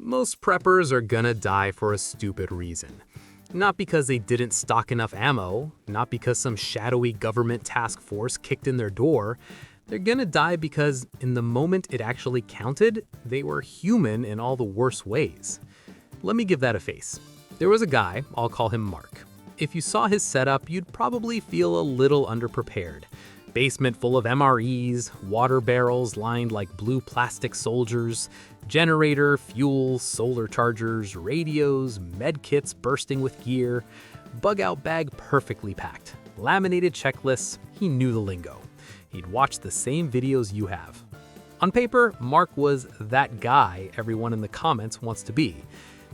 Most preppers are gonna die for a stupid reason. Not because they didn't stock enough ammo, not because some shadowy government task force kicked in their door. They're gonna die because in the moment it actually counted, they were human in all the worst ways. Let me give that a face. There was a guy, I'll call him Mark. If you saw his setup, you'd probably feel a little underprepared. Basement full of MREs, water barrels lined like blue plastic soldiers, generator, fuel, solar chargers, radios, med kits bursting with gear, bug-out bag perfectly packed, laminated checklists. He knew the lingo. He'd watched the same videos you have. On paper, Mark was that guy everyone in the comments wants to be.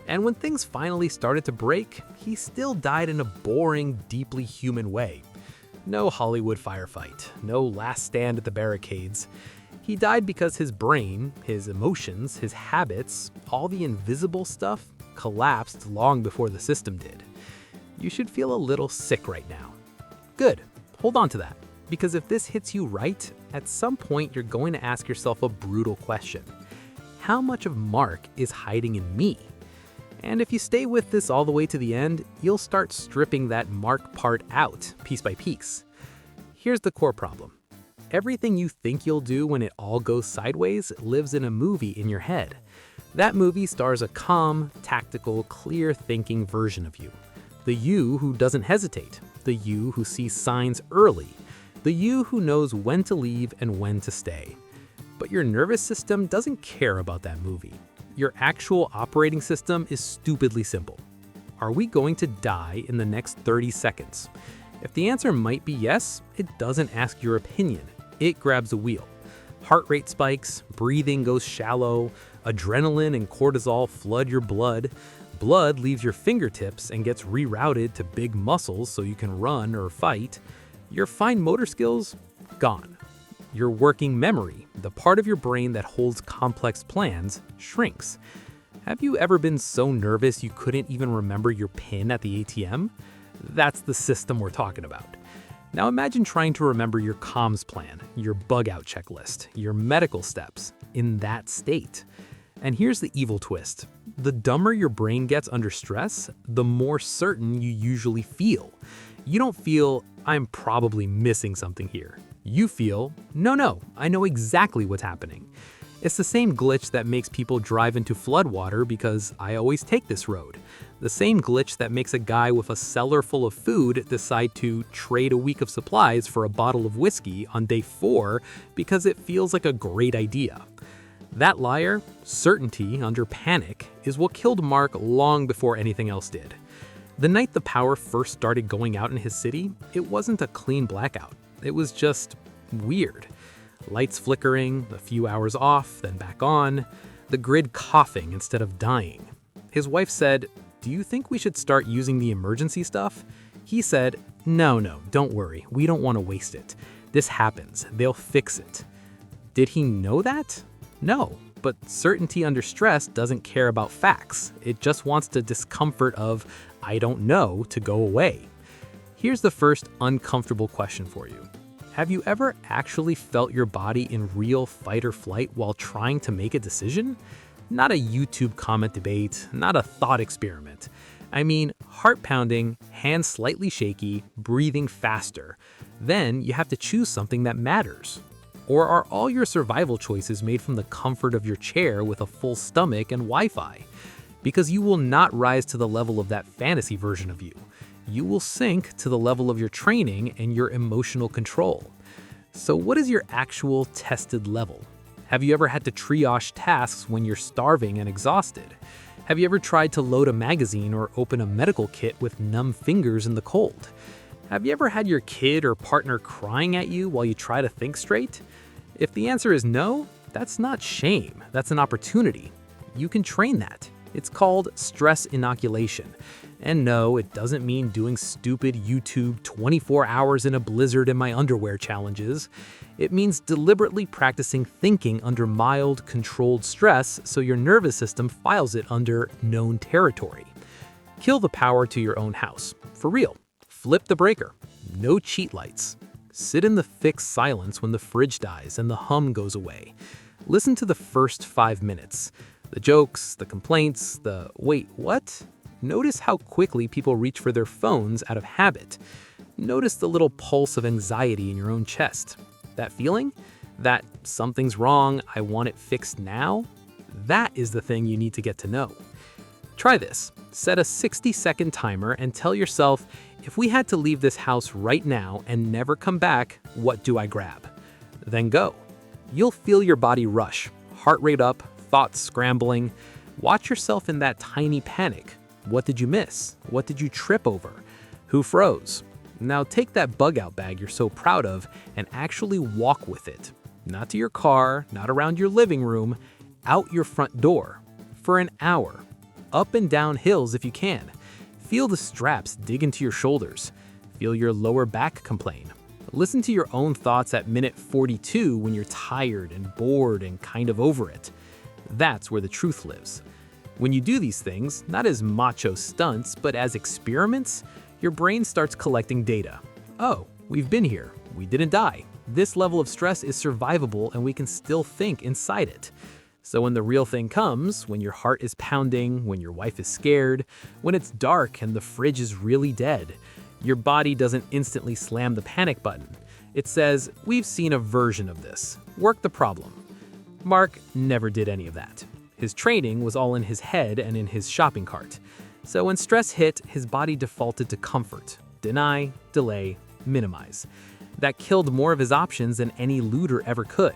And when things finally started to break, he still died in a boring, deeply human way. No Hollywood firefight, no last stand at the barricades. He died because his brain, his emotions, his habits, all the invisible stuff collapsed long before the system did. You should feel a little sick right now. Good, hold on to that, because if this hits you right, at some point you're going to ask yourself a brutal question. How much of Mark is hiding in me? And if you stay with this all the way to the end, you'll start stripping that Mark part out, piece by piece. Here's the core problem. Everything you think you'll do when it all goes sideways lives in a movie in your head. That movie stars a calm, tactical, clear-thinking version of you. The you who doesn't hesitate. The you who sees signs early. The you who knows when to leave and when to stay. But your nervous system doesn't care about that movie. Your actual operating system is stupidly simple. Are we going to die in the next 30 seconds? If the answer might be yes, it doesn't ask your opinion. It grabs the wheel. Heart rate spikes, breathing goes shallow, adrenaline and cortisol flood your blood. Blood leaves your fingertips and gets rerouted to big muscles so you can run or fight. Your fine motor skills, gone. Your working memory, the part of your brain that holds complex plans, shrinks. Have you ever been so nervous you couldn't even remember your PIN at the ATM? That's the system we're talking about. Now imagine trying to remember your comms plan, your bug-out checklist, your medical steps in that state. And here's the evil twist. The dumber your brain gets under stress, the more certain you usually feel. You don't feel, I'm probably missing something here. You feel, no, I know exactly what's happening. It's the same glitch that makes people drive into floodwater because I always take this road. The same glitch that makes a guy with a cellar full of food decide to trade a week of supplies for a bottle of whiskey on day 4 because it feels like a great idea. That liar, certainty under panic, is what killed Mark long before anything else did. The night the power first started going out in his city, it wasn't a clean blackout. It was just weird. Lights flickering, a few hours off, then back on, the grid coughing instead of dying. His wife said, "Do you think we should start using the emergency stuff?" He said, No, don't worry, we don't want to waste it. This happens, they'll fix it." Did he know that? No, but certainty under stress doesn't care about facts. It just wants the discomfort of, I don't know, to go away. Here's the first uncomfortable question for you. Have you ever actually felt your body in real fight or flight while trying to make a decision? Not a YouTube comment debate, not a thought experiment. I mean, heart pounding, hands slightly shaky, breathing faster. Then you have to choose something that matters. Or are all your survival choices made from the comfort of your chair with a full stomach and Wi-Fi? Because you will not rise to the level of that fantasy version of you. You will sink to the level of your training and your emotional control. So what is your actual tested level? Have you ever had to triage tasks when you're starving and exhausted? Have you ever tried to load a magazine or open a medical kit with numb fingers in the cold? Have you ever had your kid or partner crying at you while you try to think straight? If the answer is no, that's not shame, that's an opportunity. You can train that. It's called stress inoculation. And no, it doesn't mean doing stupid YouTube 24 hours in a blizzard in my underwear challenges. It means deliberately practicing thinking under mild, controlled stress so your nervous system files it under known territory. Kill the power to your own house. For real. Flip the breaker. No cheat lights. Sit in the fixed silence when the fridge dies and the hum goes away. Listen to the first 5 minutes. The jokes, the complaints, the "wait, what?" Notice how quickly people reach for their phones out of habit. Notice the little pulse of anxiety in your own chest. That feeling? That something's wrong, I want it fixed now? That is the thing you need to get to know. Try this. Set a 60-second timer and tell yourself, if we had to leave this house right now and never come back, what do I grab? Then go. You'll feel your body rush, heart rate up, thoughts scrambling. Watch yourself in that tiny panic. What did you miss? What did you trip over? Who froze? Now take that bug-out bag you're so proud of and actually walk with it. Not to your car, not around your living room, out your front door. For an hour. Up and down hills if you can. Feel the straps dig into your shoulders. Feel your lower back complain. Listen to your own thoughts at minute 42 when you're tired and bored and kind of over it. That's where the truth lives. When you do these things, not as macho stunts, but as experiments, your brain starts collecting data. Oh, we've been here. We didn't die. This level of stress is survivable and we can still think inside it. So when the real thing comes, when your heart is pounding, when your wife is scared, when it's dark and the fridge is really dead, your body doesn't instantly slam the panic button. It says, we've seen a version of this. Work the problem. Mark never did any of that. His training was all in his head and in his shopping cart. So when stress hit, his body defaulted to comfort. Deny, delay, minimize. That killed more of his options than any looter ever could.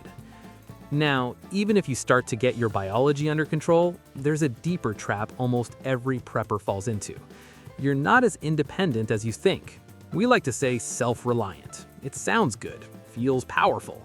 Now, even if you start to get your biology under control, there's a deeper trap almost every prepper falls into. You're not as independent as you think. We like to say self-reliant. It sounds good, feels powerful.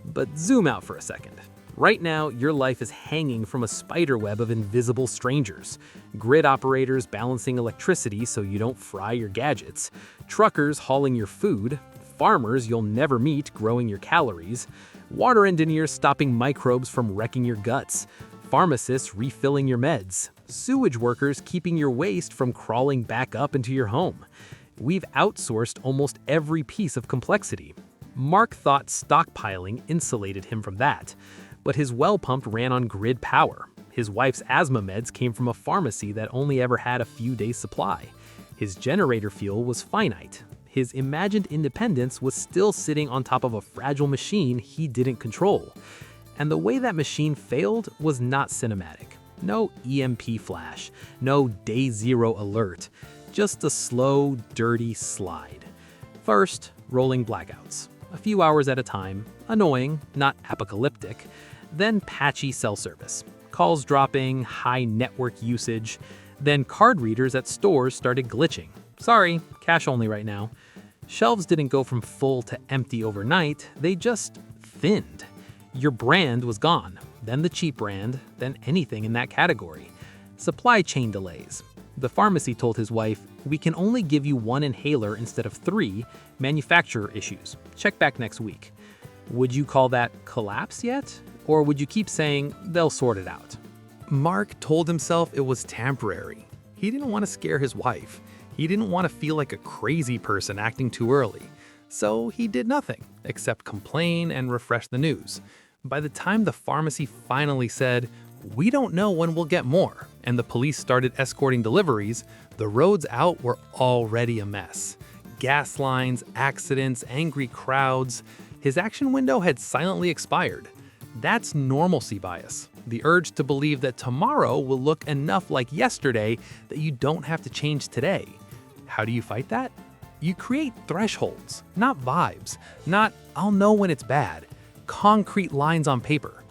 But zoom out for a second. Right now, your life is hanging from a spider web of invisible strangers. Grid operators balancing electricity so you don't fry your gadgets. Truckers hauling your food. Farmers you'll never meet growing your calories. Water engineers stopping microbes from wrecking your guts. Pharmacists refilling your meds. Sewage workers keeping your waste from crawling back up into your home. We've outsourced almost every piece of complexity. Mark thought stockpiling insulated him from that. But his well pump ran on grid power. His wife's asthma meds came from a pharmacy that only ever had a few days' supply. His generator fuel was finite. His imagined independence was still sitting on top of a fragile machine he didn't control. And the way that machine failed was not cinematic. No EMP flash, no day zero alert, just a slow, dirty slide. First, rolling blackouts. A few hours at a time, annoying, not apocalyptic. Then patchy cell service, calls dropping, high network usage. Then card readers at stores started glitching. Sorry, cash only right now. Shelves didn't go from full to empty overnight, they just thinned. Your brand was gone, then the cheap brand, then anything in that category. Supply chain delays. The pharmacy told his wife, we can only give you 1 inhaler instead of 3, manufacturer issues. Check back next week. Would you call that collapse yet? Or would you keep saying, they'll sort it out? Mark told himself it was temporary. He didn't want to scare his wife. He didn't want to feel like a crazy person acting too early. So he did nothing, except complain and refresh the news. By the time the pharmacy finally said, we don't know when we'll get more, and the police started escorting deliveries, the roads out were already a mess. Gas lines, accidents, angry crowds. His action window had silently expired. That's normalcy bias, the urge to believe that tomorrow will look enough like yesterday that you don't have to change today. How do you fight that? You create thresholds, not vibes, not I'll know when it's bad, concrete lines on paper.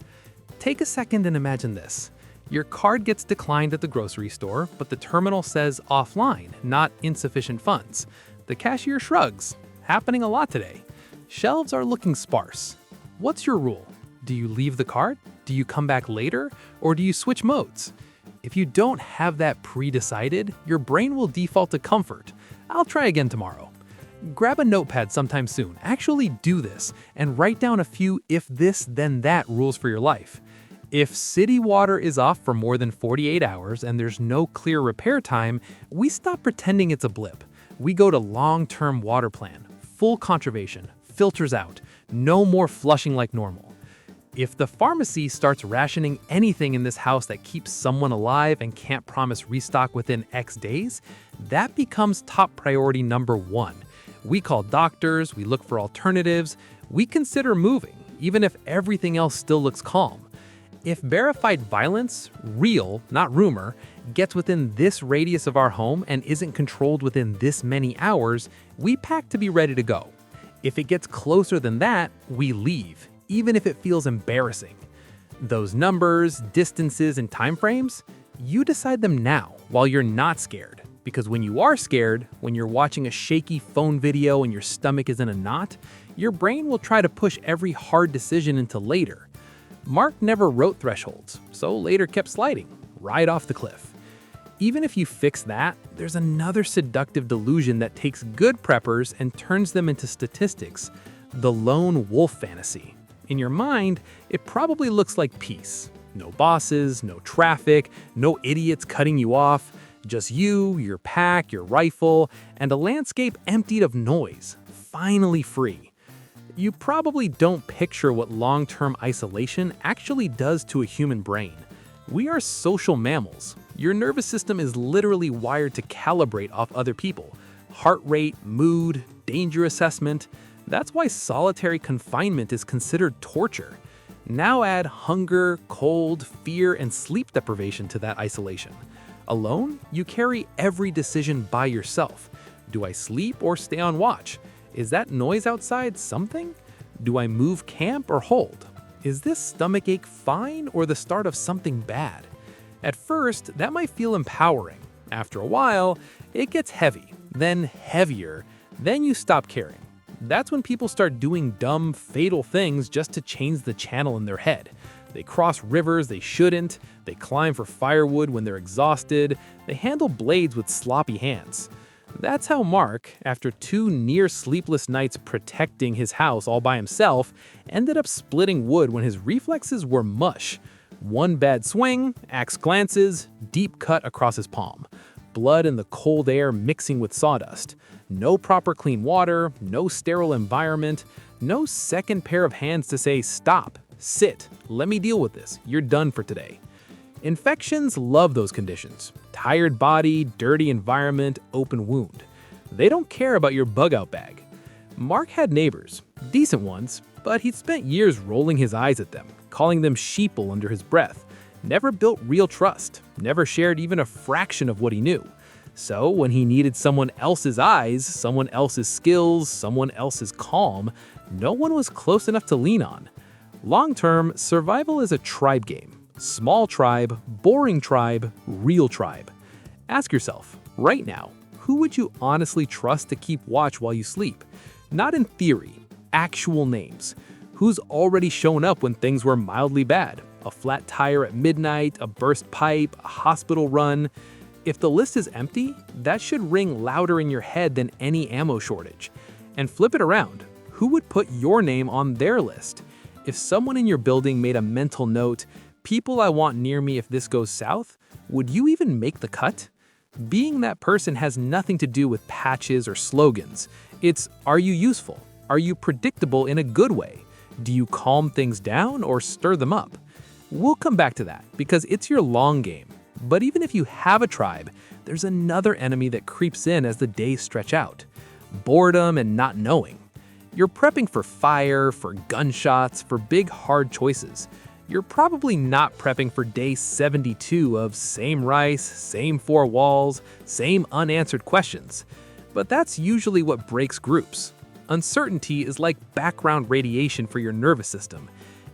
Take a second and imagine this. Your card gets declined at the grocery store, but the terminal says offline, not insufficient funds. The cashier shrugs. Happening a lot today. Shelves are looking sparse. What's your rule? Do you leave the cart? Do you come back later? Or do you switch modes? If you don't have that pre-decided, your brain will default to comfort. I'll try again tomorrow. Grab a notepad sometime soon. Actually do this and write down a few if this then that rules for your life. If city water is off for more than 48 hours and there's no clear repair time, we stop pretending it's a blip. We go to long-term water plan, full conservation, filters out, no more flushing like normal. If the pharmacy starts rationing anything in this house that keeps someone alive and can't promise restock within X days, that becomes top priority number one. We call doctors, we look for alternatives, we consider moving, even if everything else still looks calm. If verified violence, real, not rumor, gets within this radius of our home and isn't controlled within this many hours, we pack to be ready to go. If it gets closer than that, we leave, even if it feels embarrassing. Those numbers, distances, and timeframes, you decide them now while you're not scared. Because when you are scared, when you're watching a shaky phone video and your stomach is in a knot, your brain will try to push every hard decision into later. Mark never wrote thresholds, so later kept sliding, right off the cliff. Even if you fix that, there's another seductive delusion that takes good preppers and turns them into statistics: the lone wolf fantasy. In your mind, it probably looks like peace. No bosses, no traffic, no idiots cutting you off, just you, your pack, your rifle, and a landscape emptied of noise, finally free. You probably don't picture what long-term isolation actually does to a human brain. We are social mammals. Your nervous system is literally wired to calibrate off other people. Heart rate, mood, danger assessment. That's why solitary confinement is considered torture. Now add hunger, cold, fear, and sleep deprivation to that isolation. Alone, you carry every decision by yourself. Do I sleep or stay on watch? Is that noise outside something? Do I move camp or hold? Is this stomachache fine or the start of something bad? At first, that might feel empowering. After a while, it gets heavy, then heavier, then you stop caring. That's when people start doing dumb, fatal things just to change the channel in their head. They cross rivers they shouldn't, they climb for firewood when they're exhausted, they handle blades with sloppy hands. That's how Mark, after 2 near sleepless nights protecting his house all by himself, ended up splitting wood when his reflexes were mush. One bad swing, axe glances, deep cut across his palm. Blood in the cold air mixing with sawdust. No proper clean water, no sterile environment, no second pair of hands to say, "Stop, sit, let me deal with this, you're done for today." Infections love those conditions. Tired body, dirty environment, open wound. They don't care about your bug-out bag. Mark had neighbors, decent ones, but he'd spent years rolling his eyes at them, calling them sheeple under his breath. Never built real trust, never shared even a fraction of what he knew. So when he needed someone else's eyes, someone else's skills, someone else's calm, no one was close enough to lean on. Long-term, survival is a tribe game. Small tribe, boring tribe, real tribe. Ask yourself, right now, who would you honestly trust to keep watch while you sleep? Not in theory, actual names. Who's already shown up when things were mildly bad? A flat tire at midnight, a burst pipe, a hospital run. If the list is empty, that should ring louder in your head than any ammo shortage. And flip it around. Who would put your name on their list? If someone in your building made a mental note, "People I want near me if this goes south," would you even make the cut? Being that person has nothing to do with patches or slogans. It's, are you useful? Are you predictable in a good way? Do you calm things down or stir them up? We'll come back to that because it's your long game. But even if you have a tribe, there's another enemy that creeps in as the days stretch out. Boredom and not knowing. You're prepping for fire, for gunshots, for big hard choices. You're probably not prepping for day 72 of same rice, same 4 walls, same unanswered questions. But that's usually what breaks groups. Uncertainty is like background radiation for your nervous system.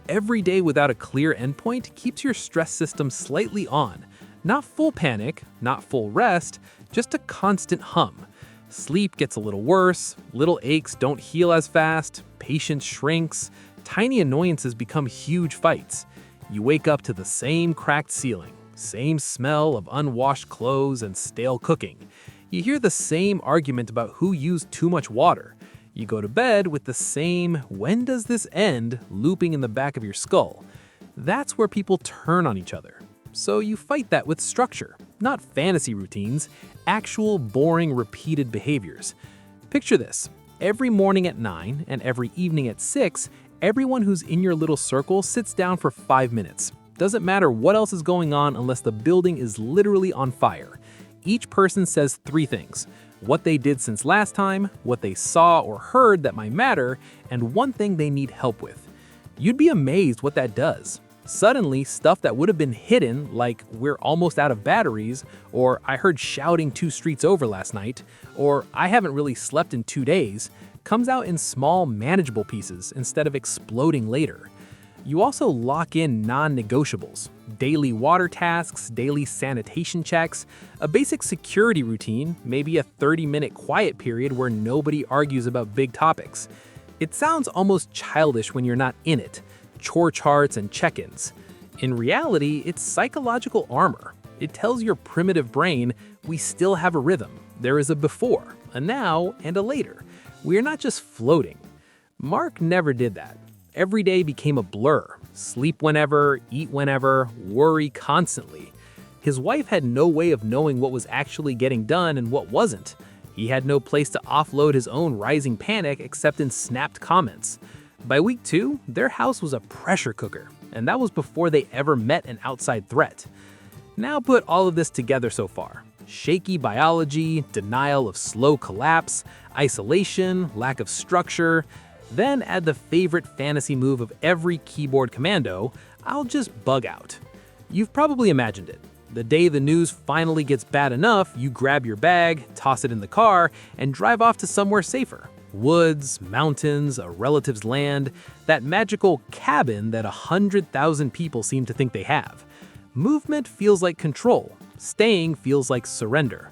Every day without a clear endpoint keeps your stress system slightly on. Not full panic, not full rest, just a constant hum. Sleep gets a little worse, little aches don't heal as fast, patience shrinks, tiny annoyances become huge fights. You wake up to the same cracked ceiling, same smell of unwashed clothes and stale cooking. You hear the same argument about who used too much water. You go to bed with the same "when does this end" looping in the back of your skull. That's where people turn on each other. So you fight that with structure, not fantasy routines, actual boring repeated behaviors. Picture this. Every morning at 9 and every evening at 6, Everyone who's in your little circle sits down for 5 minutes. Doesn't matter what else is going on unless the building is literally on fire. Each person says 3 things: what they did since last time, what they saw or heard that might matter, and one thing they need help with. You'd be amazed what that does. Suddenly, stuff that would have been hidden, like "we're almost out of batteries," or "I heard shouting 2 streets over last night," or "I haven't really slept in 2 days," comes out in small, manageable pieces instead of exploding later. You also lock in non-negotiables: daily water tasks, daily sanitation checks, a basic security routine, maybe a 30-minute quiet period where nobody argues about big topics. It sounds almost childish when you're not in it: chore charts and check-ins. In reality, it's psychological armor. It tells your primitive brain, we still have a rhythm. There is a before, a now, and a later. We are not just floating. Mark never did that. Every day became a blur. Sleep whenever, eat whenever, worry constantly. His wife had no way of knowing what was actually getting done and what wasn't. He had no place to offload his own rising panic except in snapped comments. By week 2, their house was a pressure cooker, and that was before they ever met an outside threat. Now put all of this together so far: shaky biology, denial of slow collapse, isolation, lack of structure. Then add the favorite fantasy move of every keyboard commando: I'll just bug out. You've probably imagined it. The day the news finally gets bad enough, you grab your bag, toss it in the car, and drive off to somewhere safer. Woods, mountains, a relative's land, that magical cabin that 100,000 people seem to think they have. Movement feels like control. Staying feels like surrender.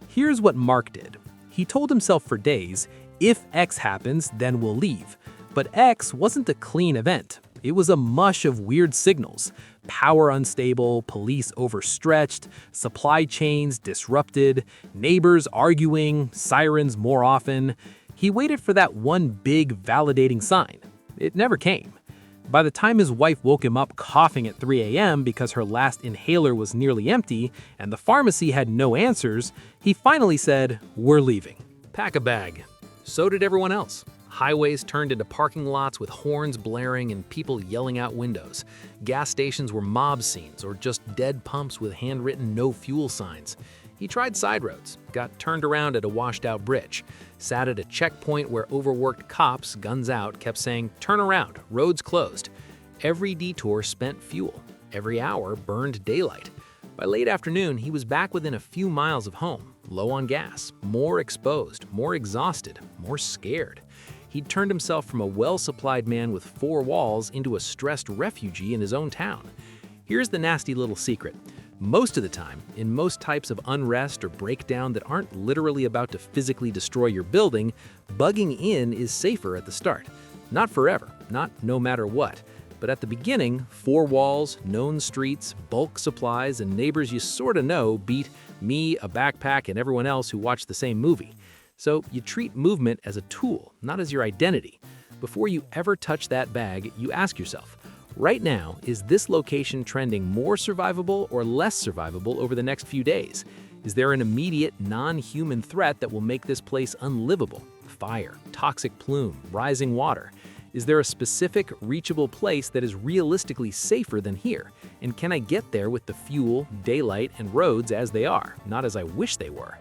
Here's what Mark did. He told himself for days, if X happens, then we'll leave. But X wasn't a clean event. It was a mush of weird signals: power unstable, police overstretched, supply chains disrupted, neighbors arguing, sirens more often. He waited for that one big validating sign. It never came. By the time his wife woke him up coughing at 3 a.m. because her last inhaler was nearly empty and the pharmacy had no answers, he finally said, "We're leaving." Pack a bag. So did everyone else. Highways turned into parking lots with horns blaring and people yelling out windows. Gas stations were mob scenes or just dead pumps with handwritten "no fuel" signs. He tried side roads, got turned around at a washed-out bridge, sat at a checkpoint where overworked cops, guns out, kept saying, "Turn around, road's closed." Every detour spent fuel. Every hour burned daylight. By late afternoon, he was back within a few miles of home, low on gas, more exposed, more exhausted, more scared. He'd turned himself from a well-supplied man with 4 walls into a stressed refugee in his own town. Here's the nasty little secret. Most of the time, in most types of unrest or breakdown that aren't literally about to physically destroy your building, bugging in is safer at the start. Not forever, not no matter what. But at the beginning, 4 walls, known streets, bulk supplies, and neighbors you sorta know beat me, a backpack, and everyone else who watched the same movie. So you treat movement as a tool, not as your identity. Before you ever touch that bag, you ask yourself, right now, is this location trending more survivable or less survivable over the next few days? Is there an immediate, non-human threat that will make this place unlivable? Fire, toxic plume, rising water. Is there a specific, reachable place that is realistically safer than here? And can I get there with the fuel, daylight, and roads as they are, not as I wish they were?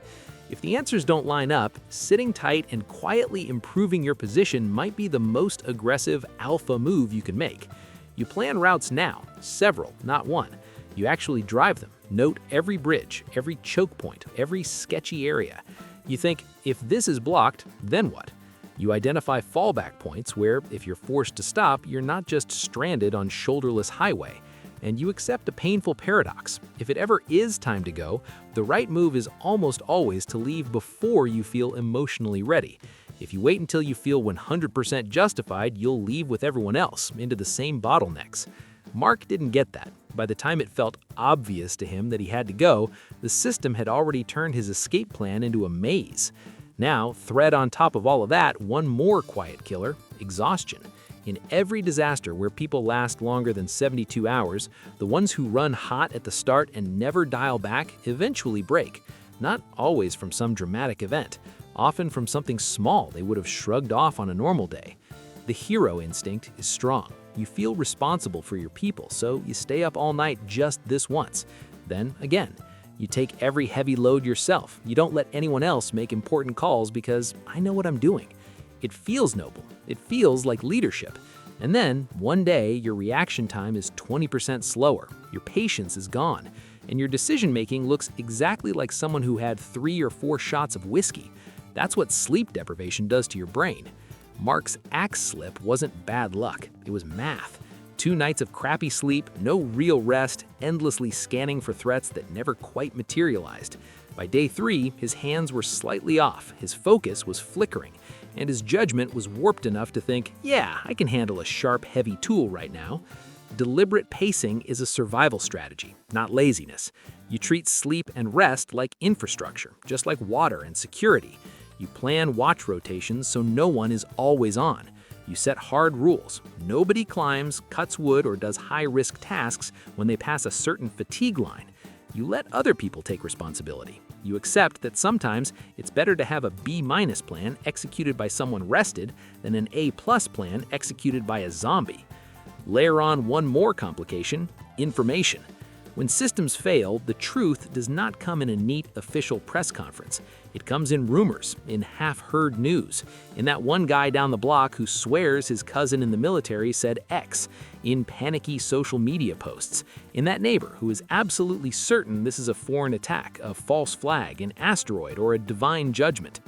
If the answers don't line up, sitting tight and quietly improving your position might be the most aggressive alpha move you can make. You plan routes now, several, not one. You actually drive them. Note every bridge, every choke point, every sketchy area. You think, if this is blocked, then what? You identify fallback points where, if you're forced to stop, you're not just stranded on shoulderless highway. And you accept a painful paradox. If it ever is time to go, the right move is almost always to leave before you feel emotionally ready. If you wait until you feel 100% justified, you'll leave with everyone else into the same bottlenecks. Mark didn't get that. By the time it felt obvious to him that he had to go, the system had already turned his escape plan into a maze. Now, thread on top of all of that, one more quiet killer: exhaustion. In every disaster where people last longer than 72 hours, the ones who run hot at the start and never dial back eventually break. Not always from some dramatic event, often from something small they would have shrugged off on a normal day. The hero instinct is strong. You feel responsible for your people, so you stay up all night just this once. Then again, you take every heavy load yourself. You don't let anyone else make important calls because I know what I'm doing. It feels noble. It feels like leadership. And then, one day, your reaction time is 20% slower, your patience is gone, and your decision-making looks exactly like someone who had 3 or 4 shots of whiskey. That's what sleep deprivation does to your brain. Mark's axe slip wasn't bad luck, it was math. 2 nights of crappy sleep, no real rest, endlessly scanning for threats that never quite materialized. By day 3, his hands were slightly off, his focus was flickering, and his judgment was warped enough to think, yeah, I can handle a sharp, heavy tool right now. Deliberate pacing is a survival strategy, not laziness. You treat sleep and rest like infrastructure, just like water and security. You plan watch rotations so no one is always on. You set hard rules. Nobody climbs, cuts wood, or does high-risk tasks when they pass a certain fatigue line. You let other people take responsibility. You accept that sometimes it's better to have a B- plan executed by someone rested than an A+ plan executed by a zombie. Layer on one more complication: information. When systems fail, the truth does not come in a neat official press conference. It comes in rumors, in half-heard news, in that one guy down the block who swears his cousin in the military said X, in panicky social media posts, in that neighbor who is absolutely certain this is a foreign attack, a false flag, an asteroid, or a divine judgment.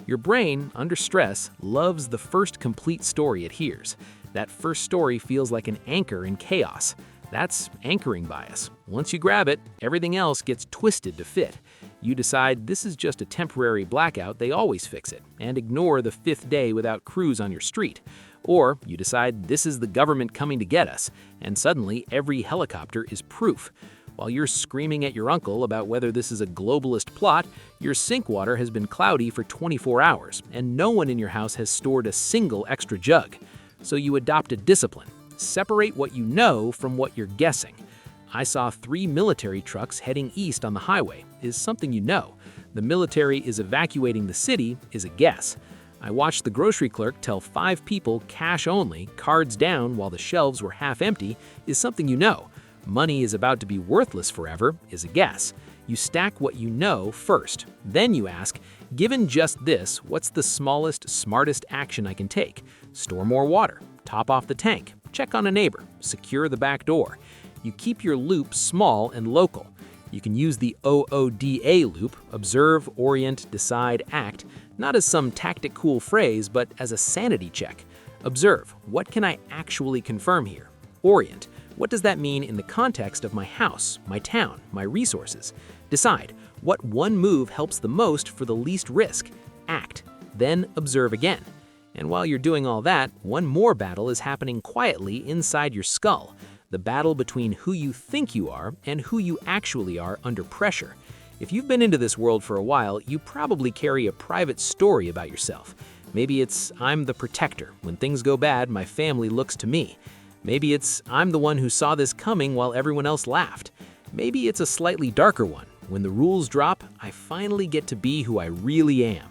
Your brain, under stress, loves the first complete story it hears. That first story feels like an anchor in chaos. That's anchoring bias. Once you grab it, everything else gets twisted to fit. You decide this is just a temporary blackout, they always fix it, and ignore the 5th day without crews on your street. Or you decide this is the government coming to get us, and suddenly every helicopter is proof. While you're screaming at your uncle about whether this is a globalist plot, your sink water has been cloudy for 24 hours, and no one in your house has stored a single extra jug. So you adopt a discipline. Separate what you know from what you're guessing. I saw 3 military trucks heading east on the highway is something you know. The military is evacuating the city is a guess. I watched the grocery clerk tell 5 people cash only, cards down while the shelves were half empty is something you know. Money is about to be worthless forever is a guess. You stack what you know first. Then you ask, given just this, what's the smallest, smartest action I can take? Store more water, top off the tank, check on a neighbor, secure the back door. You keep your loop small and local. You can use the OODA loop, observe, orient, decide, act, not as some tactic cool phrase, but as a sanity check. Observe, what can I actually confirm here? Orient, what does that mean in the context of my house, my town, my resources? Decide, what one move helps the most for the least risk? Act, then observe again. And while you're doing all that, one more battle is happening quietly inside your skull. The battle between who you think you are and who you actually are under pressure. If you've been into this world for a while, you probably carry a private story about yourself. Maybe it's, I'm the protector. When things go bad, my family looks to me. Maybe it's, I'm the one who saw this coming while everyone else laughed. Maybe it's a slightly darker one. When the rules drop, I finally get to be who I really am.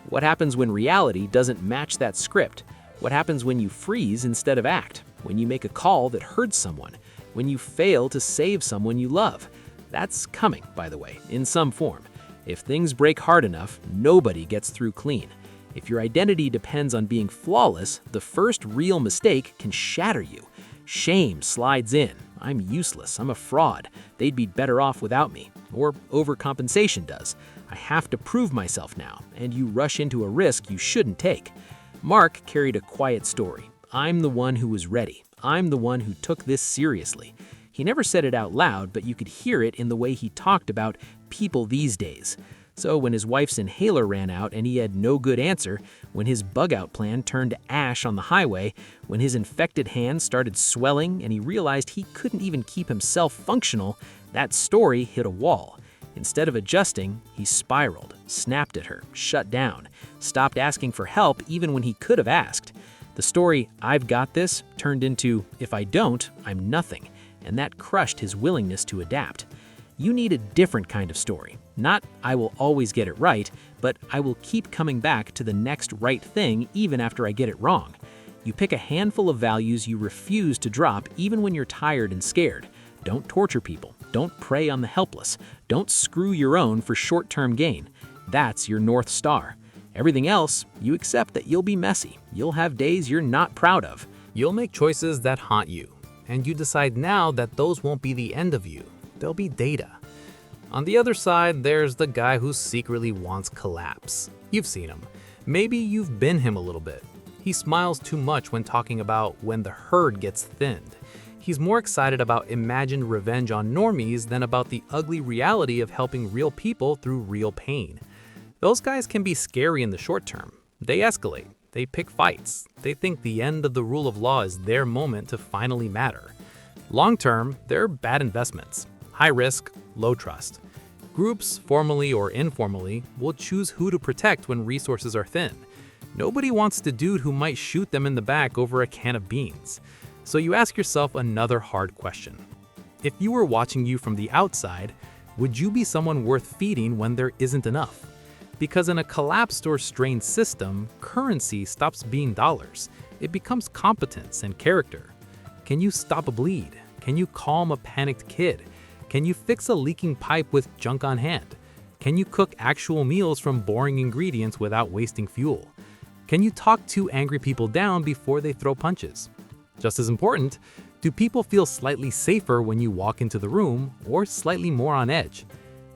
What happens when reality doesn't match that script? What happens when you freeze instead of act? When you make a call that hurts someone? When you fail to save someone you love? That's coming, by the way, in some form. If things break hard enough, nobody gets through clean. If your identity depends on being flawless, the first real mistake can shatter you. Shame slides in. I'm useless. I'm a fraud. They'd be better off without me. Or overcompensation does. I have to prove myself now, and you rush into a risk you shouldn't take. Mark carried a quiet story. I'm the one who was ready. I'm the one who took this seriously. He never said it out loud, but you could hear it in the way he talked about people these days. So when his wife's inhaler ran out and he had no good answer, when his bug-out plan turned to ash on the highway, when his infected hand started swelling and he realized he couldn't even keep himself functional, that story hit a wall. Instead of adjusting, he spiraled, snapped at her, shut down, stopped asking for help even when he could have asked. The story, I've got this, turned into, if I don't, I'm nothing, and that crushed his willingness to adapt. You need a different kind of story. Not, I will always get it right, but I will keep coming back to the next right thing even after I get it wrong. You pick a handful of values you refuse to drop even when you're tired and scared. Don't torture people. Don't prey on the helpless. Don't screw your own for short-term gain. That's your North Star. Everything else, you accept that you'll be messy. You'll have days you're not proud of. You'll make choices that haunt you, and you decide now that those won't be the end of you. They'll be data. On the other side, there's the guy who secretly wants collapse. You've seen him. Maybe you've been him a little bit. He smiles too much when talking about when the herd gets thinned. He's more excited about imagined revenge on normies than about the ugly reality of helping real people through real pain. Those guys can be scary in the short term. They escalate. They pick fights. They think the end of the rule of law is their moment to finally matter. Long term, they're bad investments. High risk, low trust. Groups, formally or informally, will choose who to protect when resources are thin. Nobody wants the dude who might shoot them in the back over a can of beans. So you ask yourself another hard question. If you were watching you from the outside, would you be someone worth feeding when there isn't enough? Because in a collapsed or strained system, currency stops being dollars. It becomes competence and character. Can you stop a bleed? Can you calm a panicked kid? Can you fix a leaking pipe with junk on hand? Can you cook actual meals from boring ingredients without wasting fuel? Can you talk two angry people down before they throw punches? Just as important, do people feel slightly safer when you walk into the room or slightly more on edge?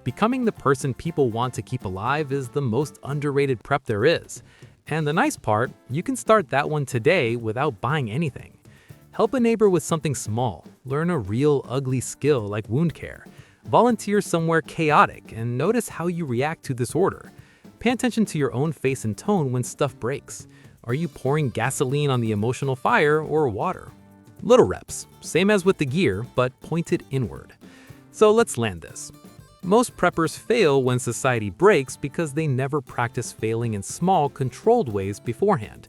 Becoming the person people want to keep alive is the most underrated prep there is. And the nice part, you can start that one today without buying anything. Help a neighbor with something small, learn a real ugly skill like wound care, volunteer somewhere chaotic and notice how you react to disorder. Pay attention to your own face and tone when stuff breaks. Are you pouring gasoline on the emotional fire or water? Little reps, same as with the gear, but pointed inward. So let's land this. Most preppers fail when society breaks because they never practice failing in small, controlled ways beforehand.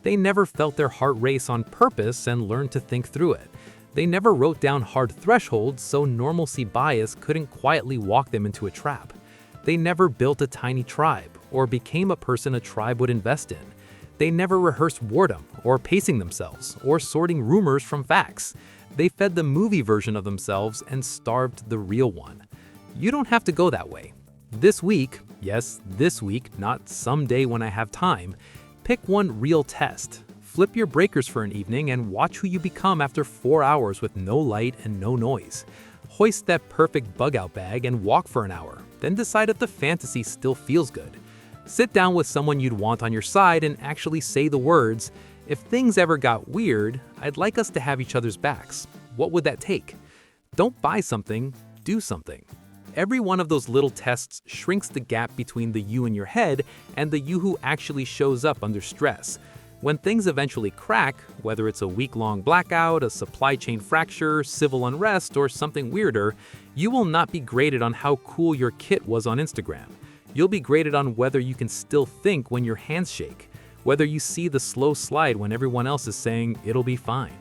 They never felt their heart race on purpose and learned to think through it. They never wrote down hard thresholds so normalcy bias couldn't quietly walk them into a trap. They never built a tiny tribe or became a person a tribe would invest in. They never rehearsed boredom or pacing themselves or sorting rumors from facts. They fed the movie version of themselves and starved the real one. You don't have to go that way. This week, yes, this week, not someday when I have time, pick one real test. Flip your breakers for an evening and watch who you become after 4 hours with no light and no noise. Hoist that perfect bug-out bag and walk for an hour, then decide if the fantasy still feels good. Sit down with someone you'd want on your side and actually say the words, "If things ever got weird, I'd like us to have each other's backs." What would that take? Don't buy something, do something. Every one of those little tests shrinks the gap between the you in your head and the you who actually shows up under stress. When things eventually crack, whether it's a week-long blackout, a supply chain fracture, civil unrest, or something weirder, you will not be graded on how cool your kit was on Instagram. You'll be graded on whether you can still think when your hands shake, whether you see the slow slide when everyone else is saying it'll be fine,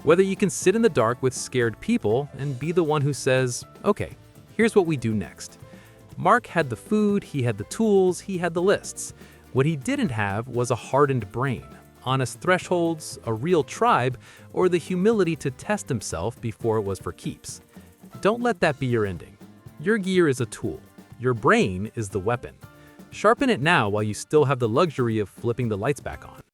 whether you can sit in the dark with scared people and be the one who says, "Okay, here's what we do next." Mark had the food, he had the tools, he had the lists. What he didn't have was a hardened brain, honest thresholds, a real tribe, or the humility to test himself before it was for keeps. Don't let that be your ending. Your gear is a tool. Your brain is the weapon. Sharpen it now while you still have the luxury of flipping the lights back on.